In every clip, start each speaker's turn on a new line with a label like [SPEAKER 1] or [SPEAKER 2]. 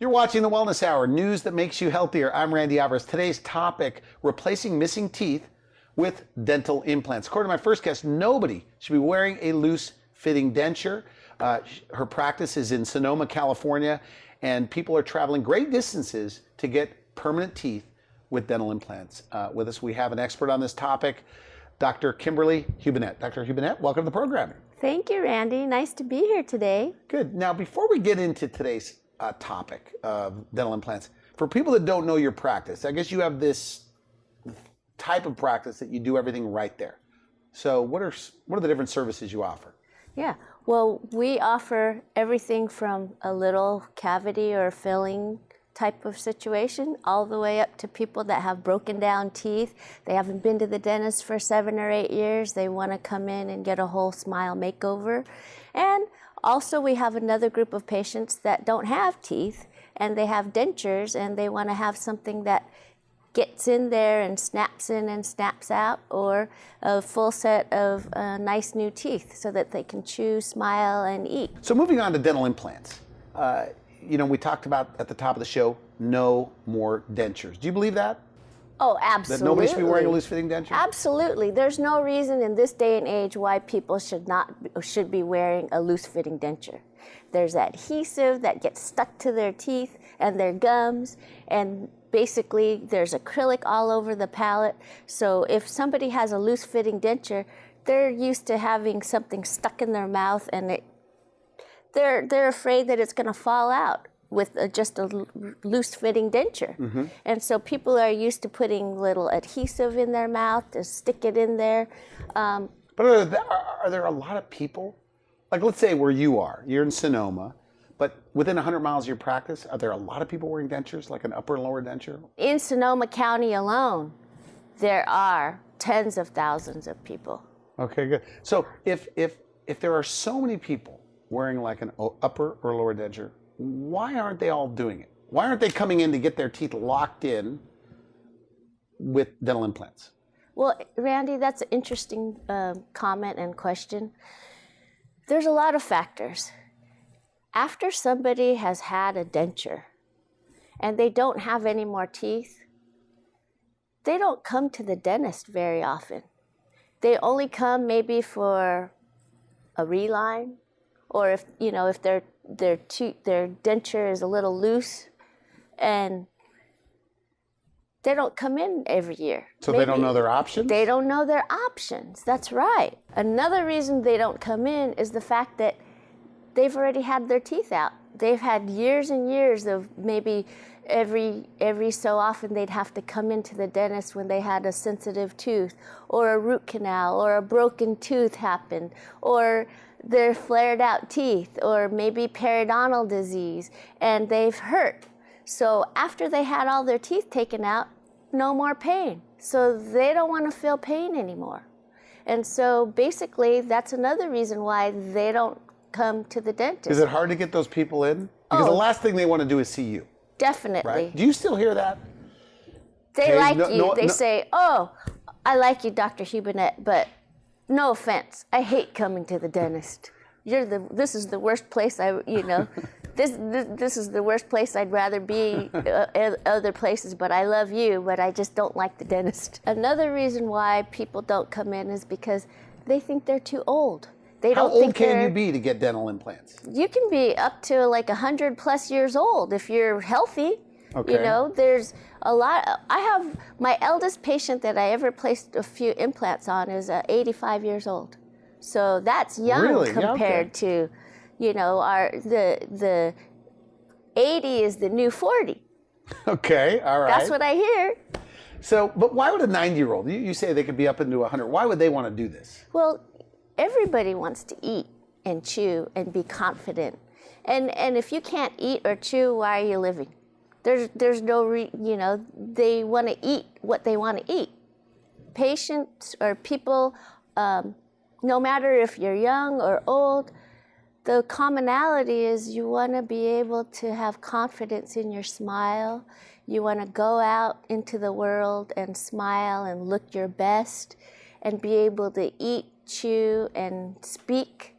[SPEAKER 1] You're watching the Wellness Hour, news that makes you healthier. I'm Randy Alvarez. Today's topic, replacing missing teeth with dental implants. According to my first guest, nobody should be wearing a loose-fitting denture. Her practice is in Sonoma, California, and people are traveling great distances to get permanent teeth with dental implants. With us, we have an expert on this topic, Dr. Kimberly Hubenette. Dr. Hubenette, welcome to the program.
[SPEAKER 2] Thank you, Randy. Nice to be here today.
[SPEAKER 1] Good. Now, before we get into today's topic of dental implants, for people that don't know your practice, I guess you have this type of practice that you do everything right there. So what are the different services you offer?
[SPEAKER 2] Yeah, well, we offer everything from a little cavity or filling type of situation all the way up to people that have broken down teeth. They haven't been to the dentist for 7 or 8 years. They want to come in and get a whole smile makeover. And also we have another group of patients that don't have teeth and they have dentures and they want to have something that gets in there and snaps in and snaps out, or a full set of nice new teeth so that they can chew, smile, and eat.
[SPEAKER 1] So moving on to dental implants, you know, we talked about at the top of the show, no more dentures. Do you believe that?
[SPEAKER 2] Oh, absolutely.
[SPEAKER 1] That nobody should be wearing a loose-fitting denture?
[SPEAKER 2] Absolutely. There's no reason in this day and age why people should be wearing a loose-fitting denture. There's adhesive that gets stuck to their teeth and their gums, and basically there's acrylic all over the palate. So if somebody has a loose-fitting denture, they're used to having something stuck in their mouth, and they're afraid that it's going to fall out with just a loose-fitting denture. Mm-hmm. And so people are used to putting little adhesive in their mouth to stick it in there.
[SPEAKER 1] But are there a lot of people, like let's say where you are, you're in Sonoma, but within 100 miles of your practice, are there a lot of people wearing dentures, like an upper and lower denture?
[SPEAKER 2] In Sonoma County alone, there are tens of thousands of people.
[SPEAKER 1] Okay, good. So if there are so many people wearing like an upper or lower denture, why aren't they all doing it? Why aren't they coming in to get their teeth locked in with dental implants?
[SPEAKER 2] Well, Randy, that's an interesting comment and question. There's a lot of factors. After somebody has had a denture and they don't have any more teeth, they don't come to the dentist very often. They only come maybe for a reline, or if their denture is a little loose, and they don't come in every year.
[SPEAKER 1] So maybe they don't know their options?
[SPEAKER 2] They don't know their options, that's right. Another reason they don't come in is the fact that they've already had their teeth out. They've had years and years of maybe every so often they'd have to come into the dentist when they had a sensitive tooth, or a root canal, or a broken tooth happened, or they're flared out teeth, or maybe periodontal disease, and they've hurt. So after they had all their teeth taken out, no more pain. So they don't want to feel pain anymore. And so basically that's another reason why they don't come to the dentist.
[SPEAKER 1] Is it hard to get those people in? Because the last thing they want to do is see you.
[SPEAKER 2] Definitely.
[SPEAKER 1] Right? Do you still hear that?
[SPEAKER 2] They like you. They say, "Oh, I like you, Dr. Hubenette, but no offense, I hate coming to the dentist. This is the worst place this is the worst place I'd rather be other places, but I love you, but I just don't like the dentist." Another reason why people don't come in is because they think they're too old.
[SPEAKER 1] How old can you be to get dental implants?
[SPEAKER 2] You can be up to like 100 plus years old if you're healthy.
[SPEAKER 1] Okay.
[SPEAKER 2] You know, there's a lot. I have my eldest patient that I ever placed a few implants on is 85 years old. So that's young. Really? Compared to, the 80 is the new 40.
[SPEAKER 1] Okay, all right.
[SPEAKER 2] That's what I hear.
[SPEAKER 1] So, but why would a 90-year-old, you say they could be up into 100, why would they want to do this?
[SPEAKER 2] Well, everybody wants to eat and chew and be confident. And if you can't eat or chew, why are you living? There's no, they want to eat what they want to eat. Patients or people, no matter if you're young or old, the commonality is you want to be able to have confidence in your smile. You want to go out into the world and smile and look your best and be able to eat, chew, and speak.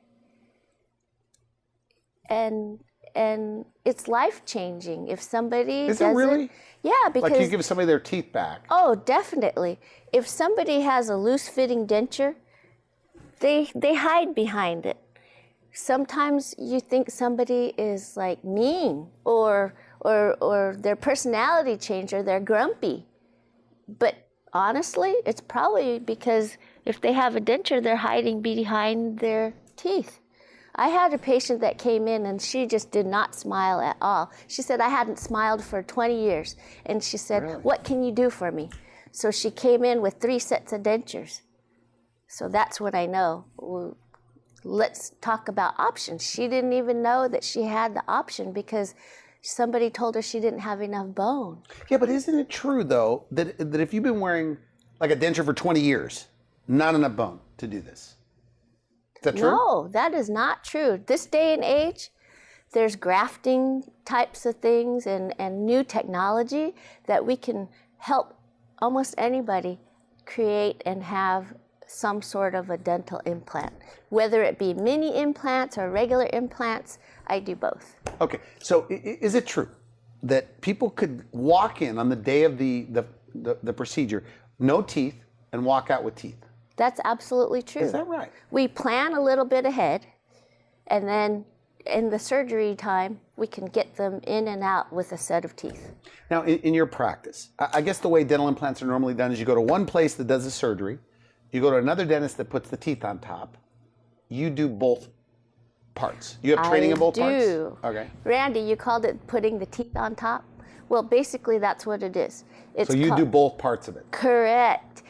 [SPEAKER 2] And and it's life-changing. If somebody
[SPEAKER 1] Is it really?
[SPEAKER 2] Yeah, because...
[SPEAKER 1] Like you give somebody their teeth back.
[SPEAKER 2] Oh, definitely. If somebody has a loose-fitting denture, they hide behind it. Sometimes you think somebody is like mean or their personality changed or they're grumpy. But honestly, it's probably because if they have a denture, they're hiding behind their teeth. I had a patient that came in and she just did not smile at all. She said, I hadn't smiled for 20 years. And she said,
[SPEAKER 1] Really?
[SPEAKER 2] What can you do for me? So she came in with 3 sets of dentures. So that's what I know. Well, let's talk about options. She didn't even know that she had the option because somebody told her she didn't have enough bone.
[SPEAKER 1] Yeah, but isn't it true, though, that if you've been wearing like a denture for 20 years, not enough bone to do this? Is that true?
[SPEAKER 2] No, that is not true. This day and age, there's grafting types of things and new technology that we can help almost anybody create and have some sort of a dental implant. Whether it be mini implants or regular implants, I do both.
[SPEAKER 1] Okay, so is it true that people could walk in on the day of the procedure, no teeth, and walk out with teeth?
[SPEAKER 2] That's absolutely true.
[SPEAKER 1] Is that right?
[SPEAKER 2] We plan a little bit ahead, and then in the surgery time, we can get them in and out with a set of teeth.
[SPEAKER 1] Now, in your practice, I guess the way dental implants are normally done is you go to one place that does the surgery, you go to another dentist that puts the teeth on top. You do both parts. You have training in both parts?
[SPEAKER 2] I do.
[SPEAKER 1] Okay.
[SPEAKER 2] Randy, you called it putting the teeth on top? Well, basically, that's what it is.
[SPEAKER 1] So you do both parts of it?
[SPEAKER 2] Correct.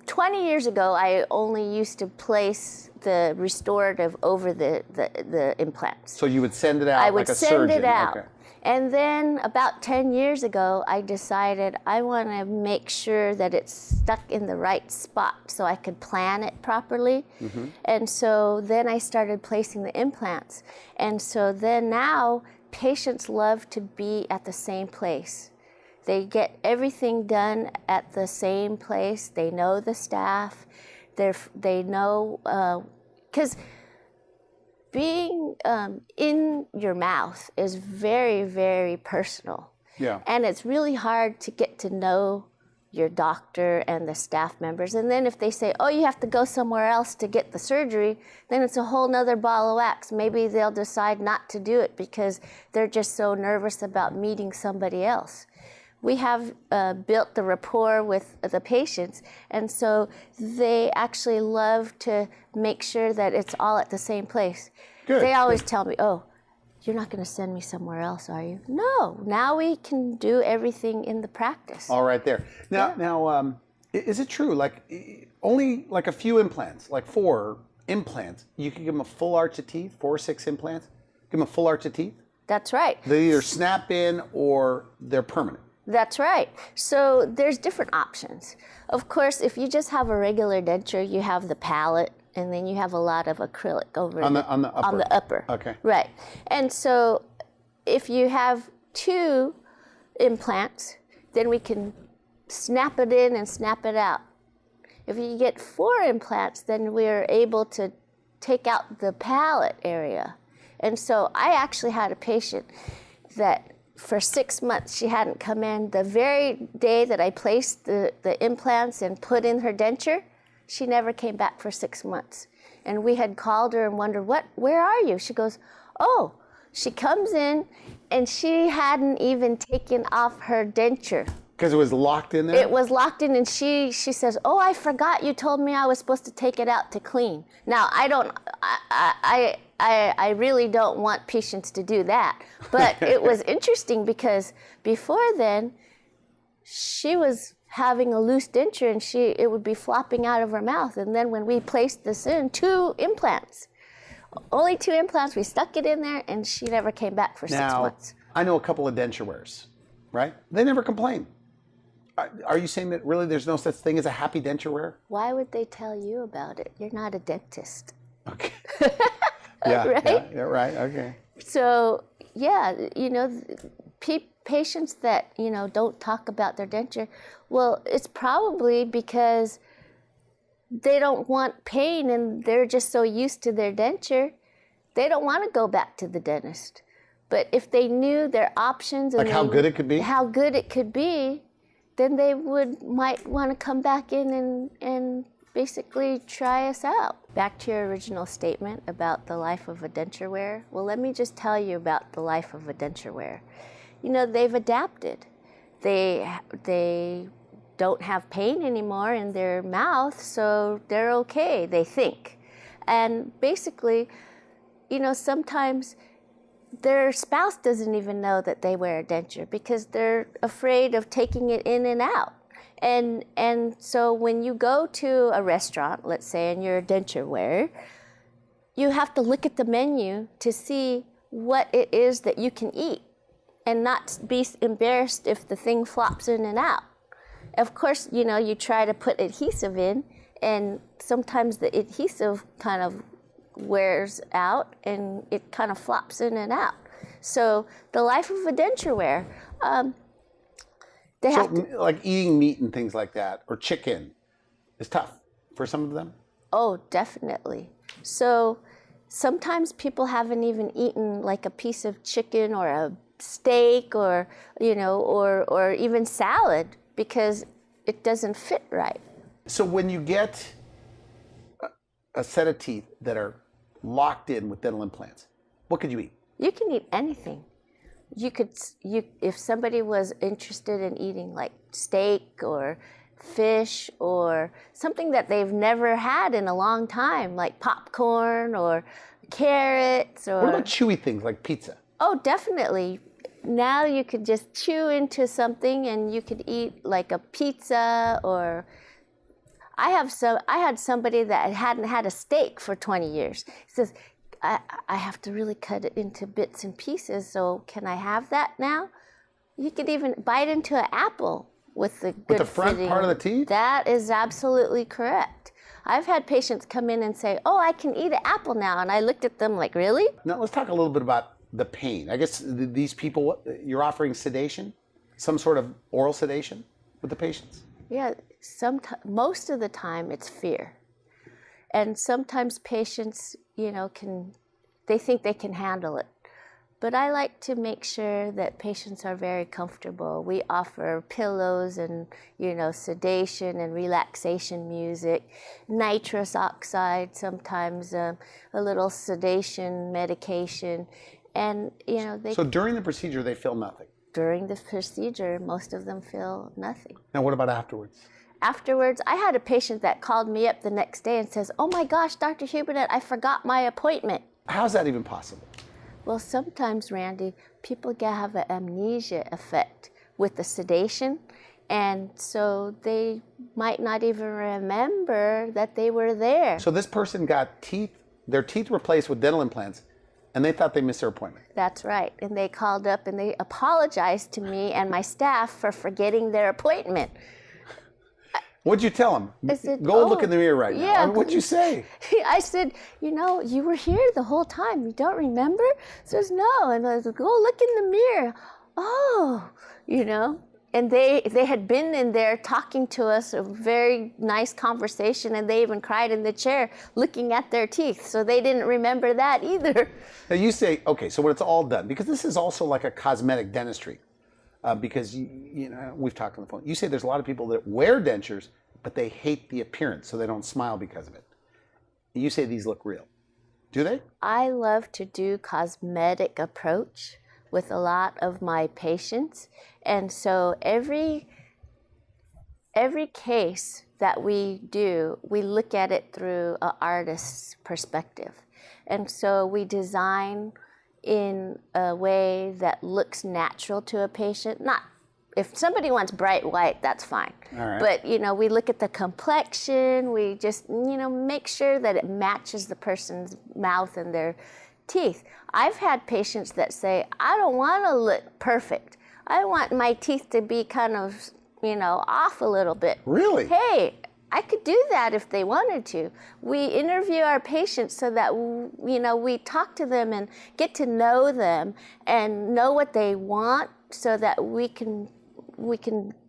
[SPEAKER 2] 20 years ago, I only used to place the restorative over the implants.
[SPEAKER 1] So you would send it out
[SPEAKER 2] like a surgeon? I would send it out.
[SPEAKER 1] Okay.
[SPEAKER 2] And then about 10 years ago, I decided I want to make sure that it's stuck in the right spot so I could plan it properly. Mm-hmm. And so then I started placing the implants. And so then now patients love to be at the same place. They get everything done at the same place. They know the staff. They know, because being in your mouth is very, very personal.
[SPEAKER 1] Yeah.
[SPEAKER 2] And it's really hard to get to know your doctor and the staff members. And then if they say, oh, you have to go somewhere else to get the surgery, then it's a whole nother ball of wax. Maybe they'll decide not to do it because they're just so nervous about meeting somebody else. We have built the rapport with the patients, and so they actually love to make sure that it's all at the same place.
[SPEAKER 1] Good.
[SPEAKER 2] They always tell me, oh, you're not going to send me somewhere else, are you? No, now we can do everything in the practice.
[SPEAKER 1] All right there. Now, is it true, like only like a few implants, like 4 implants, you can give them a full arch of teeth, 4 or 6 implants, give them a full arch of teeth?
[SPEAKER 2] That's right.
[SPEAKER 1] They either snap in or they're permanent.
[SPEAKER 2] That's right. So there's different options. Of course, if you just have a regular denture, you have the palate, and then you have a lot of acrylic over
[SPEAKER 1] on the upper.
[SPEAKER 2] Okay. Right. And so if you have 2 implants, then we can snap it in and snap it out. If you get 4 implants, then we're able to take out the palate area. And so I actually had a patient that for 6 months, she hadn't come in. The very day that I placed the implants and put in her denture, she never came back for 6 months. And we had called her and wondered, where are you? She goes, oh, she comes in and she hadn't even taken off her denture.
[SPEAKER 1] Because it was locked in there?
[SPEAKER 2] It was locked in, and she says, oh, I forgot you told me I was supposed to take it out to clean. Now, I really don't want patients to do that. But it was interesting because before then, she was having a loose denture and it would be flopping out of her mouth. And then when we placed this in, 2 implants, only 2 implants, we stuck it in there and she never came back for 6 months.
[SPEAKER 1] I know a couple of denture wearers, right? They never complain. Are you saying that really there's no such thing as a happy denture wearer?
[SPEAKER 2] Why would they tell you about it? You're not a dentist.
[SPEAKER 1] Okay. Yeah,
[SPEAKER 2] right?
[SPEAKER 1] Yeah, right, okay.
[SPEAKER 2] So, yeah, patients that, don't talk about their denture, well, it's probably because they don't want pain and they're just so used to their denture, they don't want to go back to the dentist. But if they knew their options and
[SPEAKER 1] like how good it could be,
[SPEAKER 2] then they might want to come back in and basically try us out. Back to your original statement about the life of a denture wearer. Well, let me just tell you about the life of a denture wearer. You know, they've adapted. They don't have pain anymore in their mouth, so they're okay, they think. And basically, you know, sometimes their spouse doesn't even know that they wear a denture because they're afraid of taking it in and out. And so when you go to a restaurant, let's say, and you're a denture wearer, you have to look at the menu to see what it is that you can eat and not be embarrassed if the thing flops in and out. Of course, you know, you try to put adhesive in, and sometimes the adhesive kind of wears out and it kind of flops in and out. So the life of a denture wearer,
[SPEAKER 1] like eating meat and things like that, or chicken, is tough for some of them?
[SPEAKER 2] Oh, definitely. So sometimes people haven't even eaten like a piece of chicken or a steak or, you know, or even salad because it doesn't fit right.
[SPEAKER 1] So when you get a set of teeth that are locked in with dental implants, what could you eat?
[SPEAKER 2] You can eat anything. If somebody was interested in eating like steak or fish or something that they've never had in a long time, like popcorn or carrots or...
[SPEAKER 1] What about chewy things like pizza?
[SPEAKER 2] Oh, definitely. Now you could just chew into something and you could eat like a pizza or... I had somebody that hadn't had a steak for 20 years. He says, I have to really cut it into bits and pieces, so can I have that now? You could even bite into an apple with the good
[SPEAKER 1] with the front
[SPEAKER 2] fitting.
[SPEAKER 1] Part of the teeth?
[SPEAKER 2] That is absolutely correct. I've had patients come in and say, oh, I can eat an apple now, and I looked at them like, really?
[SPEAKER 1] Now let's talk a little bit about the pain. I guess these people, you're offering sedation? Some sort of oral sedation with the patients?
[SPEAKER 2] Yeah, most of the time it's fear. And sometimes patients, you know, they think they can handle it. But I like to make sure that patients are very comfortable. We offer pillows and, you know, sedation and relaxation music, nitrous oxide, sometimes a little sedation medication. And, you know,
[SPEAKER 1] So during the procedure, they feel nothing?
[SPEAKER 2] During the procedure, most of them feel nothing.
[SPEAKER 1] Now what about afterwards?
[SPEAKER 2] Afterwards, I had a patient that called me up the next day and says, oh my gosh, Dr. Hubenette, I forgot my appointment.
[SPEAKER 1] How's that even possible?
[SPEAKER 2] Well, sometimes, Randy, people have an amnesia effect with the sedation, and so they might not even remember that they were there.
[SPEAKER 1] So this person got their teeth replaced with dental implants, and they thought they missed their appointment.
[SPEAKER 2] That's right, and they called up and they apologized to me and my staff for forgetting their appointment.
[SPEAKER 1] What'd you tell them?
[SPEAKER 2] I said,
[SPEAKER 1] go look in the mirror right now.
[SPEAKER 2] Yeah.
[SPEAKER 1] What'd you say?
[SPEAKER 2] I said, you know, you were here the whole time. You don't remember? He says, no. And I said, go look in the mirror. Oh, you know. And they had been in there talking to us, a very nice conversation, and they even cried in the chair looking at their teeth. So they didn't remember that either.
[SPEAKER 1] Now you say, okay, so when it's all done, because this is also like a cosmetic dentistry. Because, you know, we've talked on the phone. You say there's a lot of people that wear dentures, but they hate the appearance, so they don't smile because of it. You say these look real. Do they?
[SPEAKER 2] I love to do cosmetic approach with a lot of my patients. And so every case that we do, we look at it through an artist's perspective. And so we design in a way that looks natural to a patient. Not, if somebody wants bright white, that's fine.
[SPEAKER 1] All right.
[SPEAKER 2] But, you know, we look at the complexion, we just, you know, make sure that it matches the person's mouth and their teeth. I've had patients that say, I don't want to look perfect. I want my teeth to be kind of, you know, off a little bit.
[SPEAKER 1] Really?
[SPEAKER 2] Hey, I could do that if they wanted to. We interview our patients so that, you know, we talk to them and get to know them and know what they want so that we can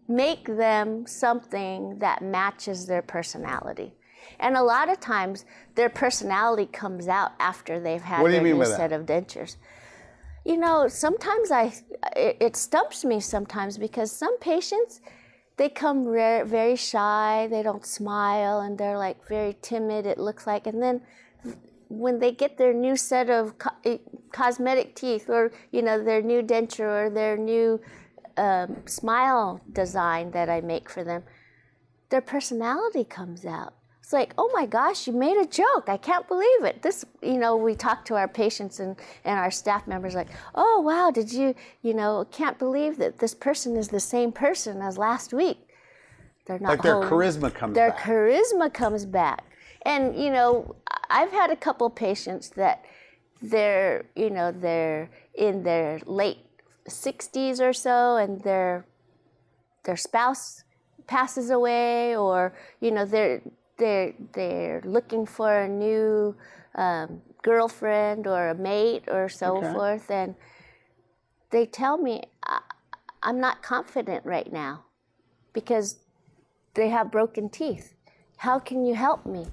[SPEAKER 2] make them something that matches their personality. And a lot of times their personality comes out after they've had their new set of dentures. You know, sometimes it stumps me sometimes because some patients, they come very shy, they don't smile, and they're like very timid, it looks like. And then when they get their new set of cosmetic teeth, or, you know, their new denture or their new smile design that I make for them, their personality comes out. It's like, oh my gosh, you made a joke. I can't believe it. This, you know, we talk to our patients and our staff members like, oh wow, did you know, can't believe that this person is the same person as last week. They're not
[SPEAKER 1] like their charisma comes
[SPEAKER 2] their
[SPEAKER 1] back.
[SPEAKER 2] charisma comes back. And, you know, I've had a couple patients that they're in their late 60s or so, and their spouse passes away, or, you know, they're looking for a new girlfriend or a mate or so forth, and they tell me, I'm not confident right now because they have broken teeth. How can you help me?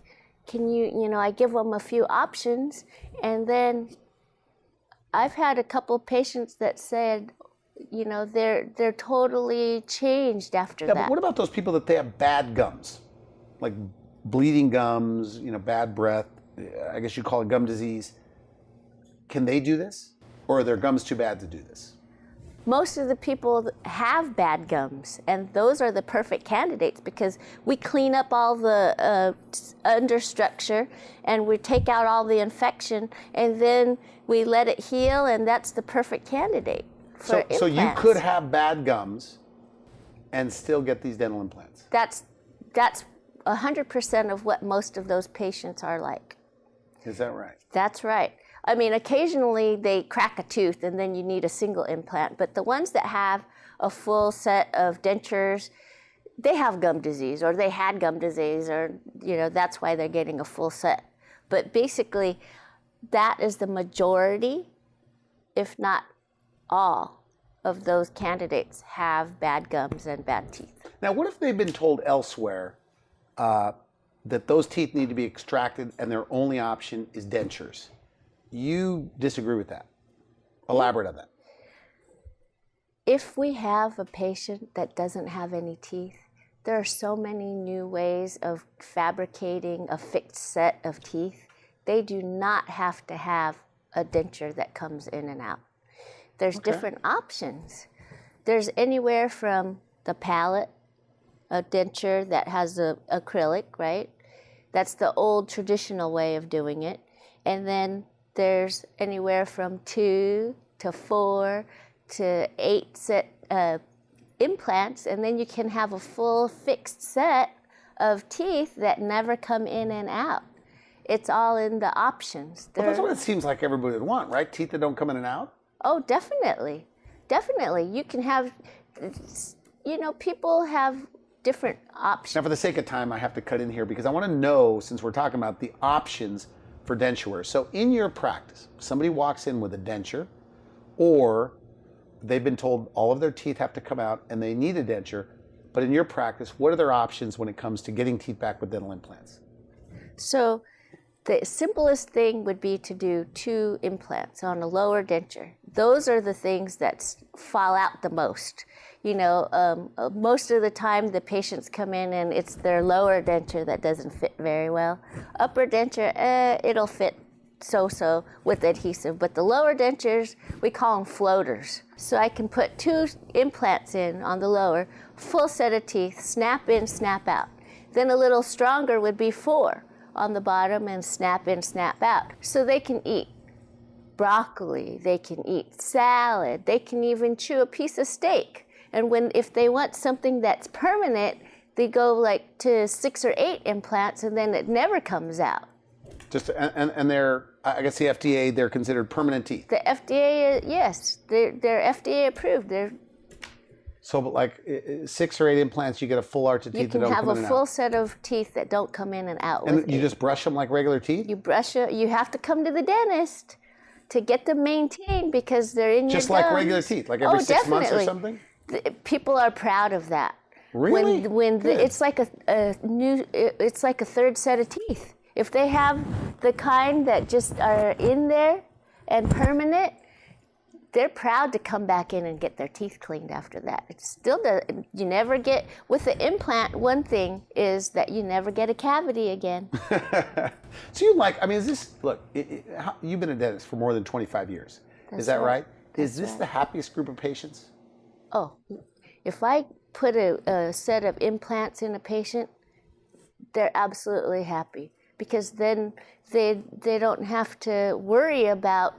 [SPEAKER 2] Can you know, I give them a few options, and then I've had a couple patients that said, you know, they're totally changed after that.
[SPEAKER 1] Yeah, but what about those people that they have bad gums? Like bleeding gums, you know, bad breath, I guess you call it gum disease. Can they do this? Or are their gums too bad to do this?
[SPEAKER 2] Most of the people have bad gums, and those are the perfect candidates because we clean up all the understructure and we take out all the infection, and then we let it heal, and that's the perfect candidate for implants.
[SPEAKER 1] So you could have bad gums and still get these dental implants?
[SPEAKER 2] That's 100% of what most of those patients are like.
[SPEAKER 1] Is that right?
[SPEAKER 2] That's right. I mean, occasionally they crack a tooth and then you need a single implant, but the ones that have a full set of dentures, they have gum disease, or they had gum disease, or, you know, that's why they're getting a full set. But basically, that is the majority, if not all, of those candidates have bad gums and bad teeth.
[SPEAKER 1] Now, what if they've been told elsewhere that those teeth need to be extracted and their only option is dentures? You disagree with that. Elaborate on that.
[SPEAKER 2] If we have a patient that doesn't have any teeth, there are so many new ways of fabricating a fixed set of teeth. They do not have to have a denture that comes in and out. There's different options. There's anywhere from the palate, a denture that has a acrylic, right? That's the old traditional way of doing it. And then there's anywhere from 2 to 4 to 8 set implants, and then you can have a full fixed set of teeth that never come in and out. It's all in the options.
[SPEAKER 1] Well, that's what it seems like everybody would want, right? Teeth that don't come in and out?
[SPEAKER 2] Oh, definitely. Definitely. You can have, you know, people have different options.
[SPEAKER 1] Now, for the sake of time, I have to cut in here because I want to know, since we're talking about the options for denture. So in your practice, somebody walks in with a denture, or they've been told all of their teeth have to come out and they need a denture, but in your practice, what are their options when it comes to getting teeth back with dental implants?
[SPEAKER 2] So the simplest thing would be to do 2 implants on a lower denture. Those are the things that fall out the most. You know, most of the time the patients come in and it's their lower denture that doesn't fit very well. Upper denture, it'll fit so-so with adhesive, but the lower dentures, we call them floaters. So I can put 2 implants in on the lower, full set of teeth, snap in, snap out. Then a little stronger would be 4 on the bottom and snap in, snap out. So they can eat broccoli, they can eat salad, they can even chew a piece of steak. And if they want something that's permanent, they go like to 6 or 8 implants, and then it never comes out.
[SPEAKER 1] And they're, I guess the FDA, they're considered permanent teeth.
[SPEAKER 2] The FDA, yes, they're FDA approved.
[SPEAKER 1] So like 6 or 8 implants, you get a full arch of teeth that don't come in and out.
[SPEAKER 2] You can have a full set of teeth that don't come in and out.
[SPEAKER 1] And you just brush them like regular teeth?
[SPEAKER 2] You brush it. You have to come to the dentist to get them maintained because they're in your gums.
[SPEAKER 1] Just like regular teeth, like every 6 months or something?
[SPEAKER 2] People are proud of that.
[SPEAKER 1] Really?
[SPEAKER 2] It's like it's like a third set of teeth. If they have the kind that just are in there and permanent, they're proud to come back in and get their teeth cleaned after that. It's still you never get, with the implant, one thing is that you never get a cavity again.
[SPEAKER 1] So you like, I mean, is this, look, you've been a dentist for more than 25 years. Is that right? Is this the happiest group of patients?
[SPEAKER 2] Oh, if I put a set of implants in a patient, they're absolutely happy, because then they don't have to worry about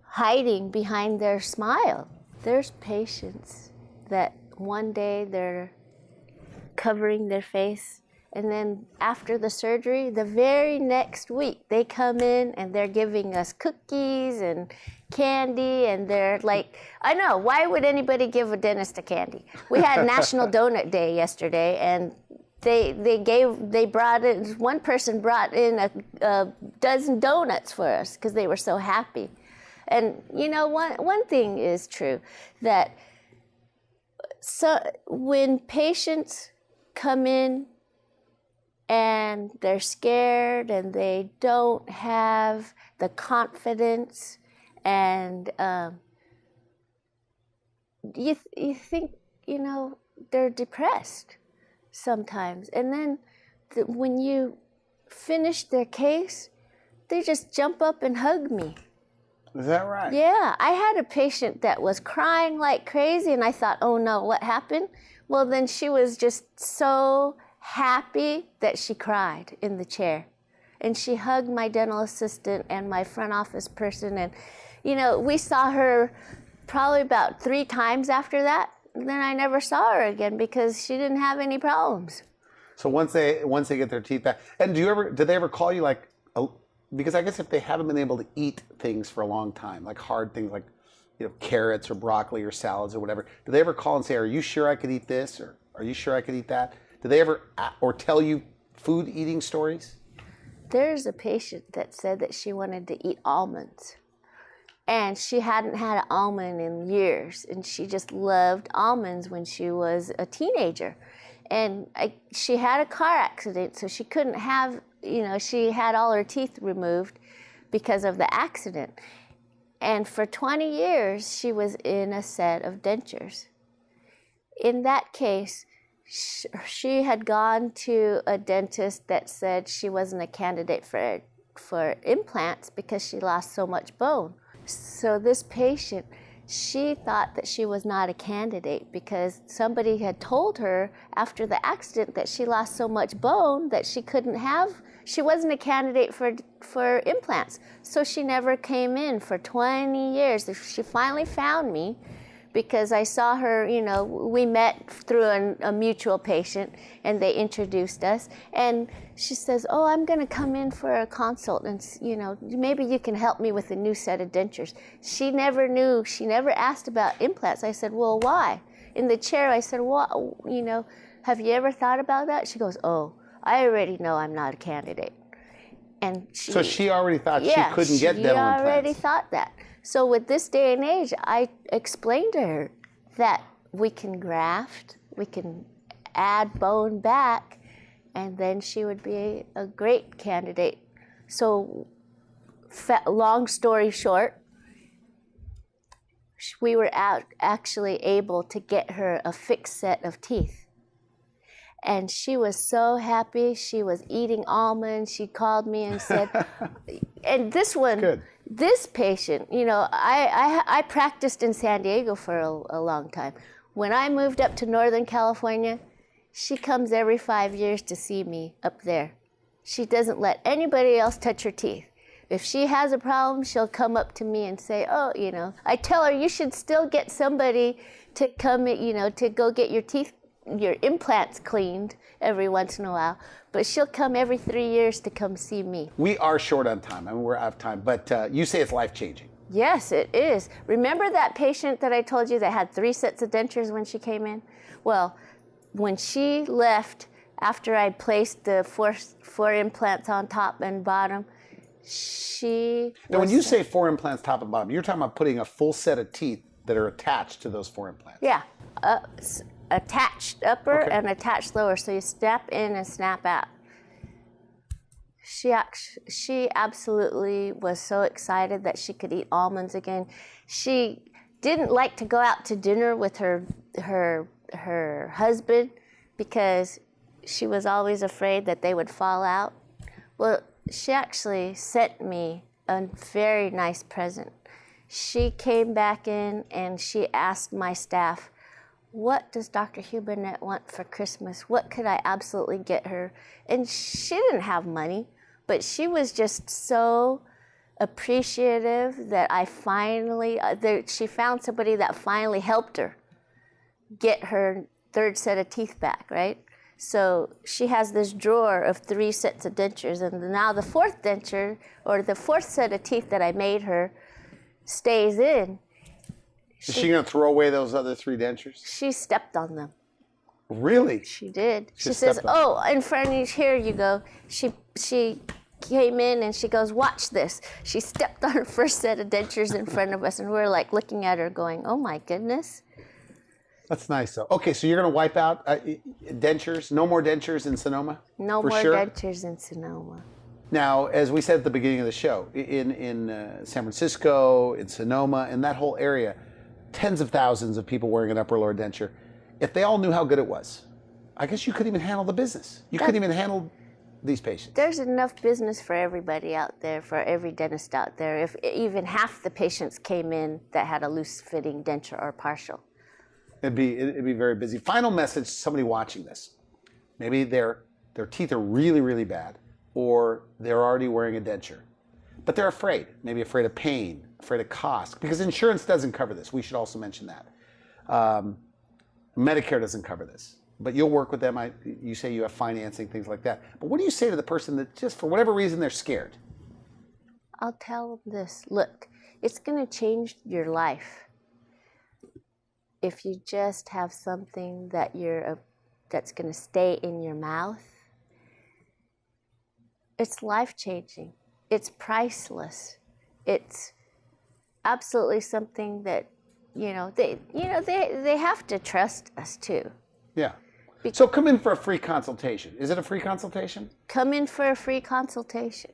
[SPEAKER 2] hiding behind their smile. There's patients that one day they're covering their face, and then after the surgery, the very next week, they come in and they're giving us cookies and candy, and they're like, I know, why would anybody give a dentist a candy? We had National Donut Day yesterday, and they brought in, one person brought in a dozen donuts for us because they were so happy. And you know, one thing is true, that when patients come in and they're scared and they don't have the confidence, and you think, you know, they're depressed sometimes. And then when you finish their case, they just jump up and hug me.
[SPEAKER 1] Is that right?
[SPEAKER 2] Yeah, I had a patient that was crying like crazy, and I thought, oh no, what happened? Well, then she was just so happy that she cried in the chair. And she hugged my dental assistant and my front office person. And, you know, we saw her probably about 3 times after that. And then I never saw her again because she didn't have any problems.
[SPEAKER 1] So once they get their teeth back, and do they ever call you like, because I guess if they haven't been able to eat things for a long time, like hard things like, you know, carrots or broccoli or salads or whatever, do they ever call and say, are you sure I could eat this? Or are you sure I could eat that? Do they ever, or tell you food eating stories?
[SPEAKER 2] There's a patient that said that she wanted to eat almonds. And she hadn't had an almond in years. And she just loved almonds when she was a teenager. And she had a car accident, so she couldn't have, you know, she had all her teeth removed because of the accident. And for 20 years, she was in a set of dentures. In that case, she had gone to a dentist that said she wasn't a candidate for implants because she lost so much bone. So this patient, she thought that she was not a candidate because somebody had told her after the accident that she lost so much bone that she wasn't a candidate for implants. So she never came in for 20 years. She finally found me because I saw her, you know, we met through a mutual patient, and they introduced us. And she says, oh, I'm gonna come in for a consult, and, you know, maybe you can help me with a new set of dentures. She never knew, she never asked about implants. I said, well, why? In the chair, I said, well, you know, have you ever thought about that? She goes, oh, I already know I'm not a candidate. And
[SPEAKER 1] so she already thought she couldn't get dental implants.
[SPEAKER 2] She already thought that. So with this day and age, I explained to her that we can graft, we can add bone back, and then she would be a great candidate. So long story short, we were actually able to get her a fixed set of teeth. And she was so happy. She was eating almonds. She called me and said, and this one,
[SPEAKER 1] Good.
[SPEAKER 2] This patient, you know, I practiced in San Diego for a long time. When I moved up to Northern California, she comes every 5 years to see me up there. She doesn't let anybody else touch her teeth. If she has a problem, she'll come up to me and say, oh, you know, I tell her you should still get somebody to come, you know, to go get your implants cleaned every once in a while, but she'll come every 3 years to come see me.
[SPEAKER 1] We are short on time. I mean, we're out of time, but you say it's life-changing.
[SPEAKER 2] Yes, it is. Remember that patient that I told you that had 3 sets of dentures when she came in? Well, when she left, after I placed the four implants on top and bottom,
[SPEAKER 1] Now, when you say 4 implants top and bottom, you're talking about putting a full set of teeth that are attached to those 4 implants.
[SPEAKER 2] Yeah. Attached upper and attached lower, so you snap in and snap out. She absolutely was so excited that she could eat almonds again. She didn't like to go out to dinner with her husband because she was always afraid that they would fall out. Well, she actually sent me a very nice present. She came back in and she asked my staff, what does Dr. Hubenette want for Christmas? What could I absolutely get her? And she didn't have money, but she was just so appreciative that I finally, she found somebody that finally helped her get her third set of teeth back, right? So she has this drawer of 3 sets of dentures, and now the 4th denture, or the 4th set of teeth that I made her, stays in.
[SPEAKER 1] Is she going to throw away those other 3 dentures?
[SPEAKER 2] She stepped on them.
[SPEAKER 1] Really?
[SPEAKER 2] She did. She says, oh, in front of you, here you go. She came in and she goes, watch this. She stepped on her first set of dentures in front of us, and we're like looking at her going, oh my goodness.
[SPEAKER 1] That's nice though. Okay, so you're going to wipe out dentures? No more dentures in Sonoma?
[SPEAKER 2] No more dentures in Sonoma.
[SPEAKER 1] Now, as we said at the beginning of the show, in San Francisco, in Sonoma, in that whole area, tens of thousands of people wearing an upper lower denture. If they all knew how good it was, I guess you couldn't even handle the business. You couldn't even handle these patients.
[SPEAKER 2] There's enough business for everybody out there, for every dentist out there. If even half the patients came in that had a loose fitting denture or partial.
[SPEAKER 1] It'd be very busy. Final message to somebody watching this. Maybe their teeth are really, really bad, or they're already wearing a denture, but they're afraid. Maybe afraid of pain, afraid of cost, because insurance doesn't cover this. We should also mention that. Medicare doesn't cover this, but you'll work with them. You say you have financing, things like that. But what do you say to the person that just for whatever reason they're scared?
[SPEAKER 2] I'll tell them this. Look, it's going to change your life if you just have something that that's going to stay in your mouth. It's life-changing. It's priceless. It's absolutely something that they have to trust us too.
[SPEAKER 1] Yeah. So come in for a free consultation. Is it a free consultation?
[SPEAKER 2] Come in for a free consultation.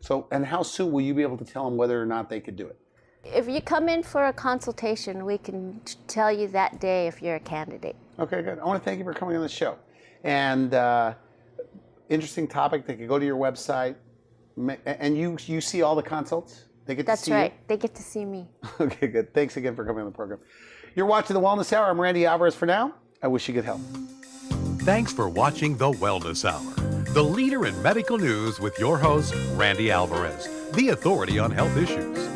[SPEAKER 1] So, and how soon will you be able to tell them whether or not they could do it?
[SPEAKER 2] If you come in for a consultation, we can tell you that day if you're a candidate.
[SPEAKER 1] Okay, good. I want to thank you for coming on the show. And interesting topic. They could go to your website, and you see all the consults. They get to see you?
[SPEAKER 2] That's right. They get to see me.
[SPEAKER 1] Okay, good. Thanks again for coming on the program. You're watching The Wellness Hour. I'm Randy Alvarez for now. I wish you good health.
[SPEAKER 3] Thanks for watching The Wellness Hour, the leader in medical news with your host, Randy Alvarez, the authority on health issues.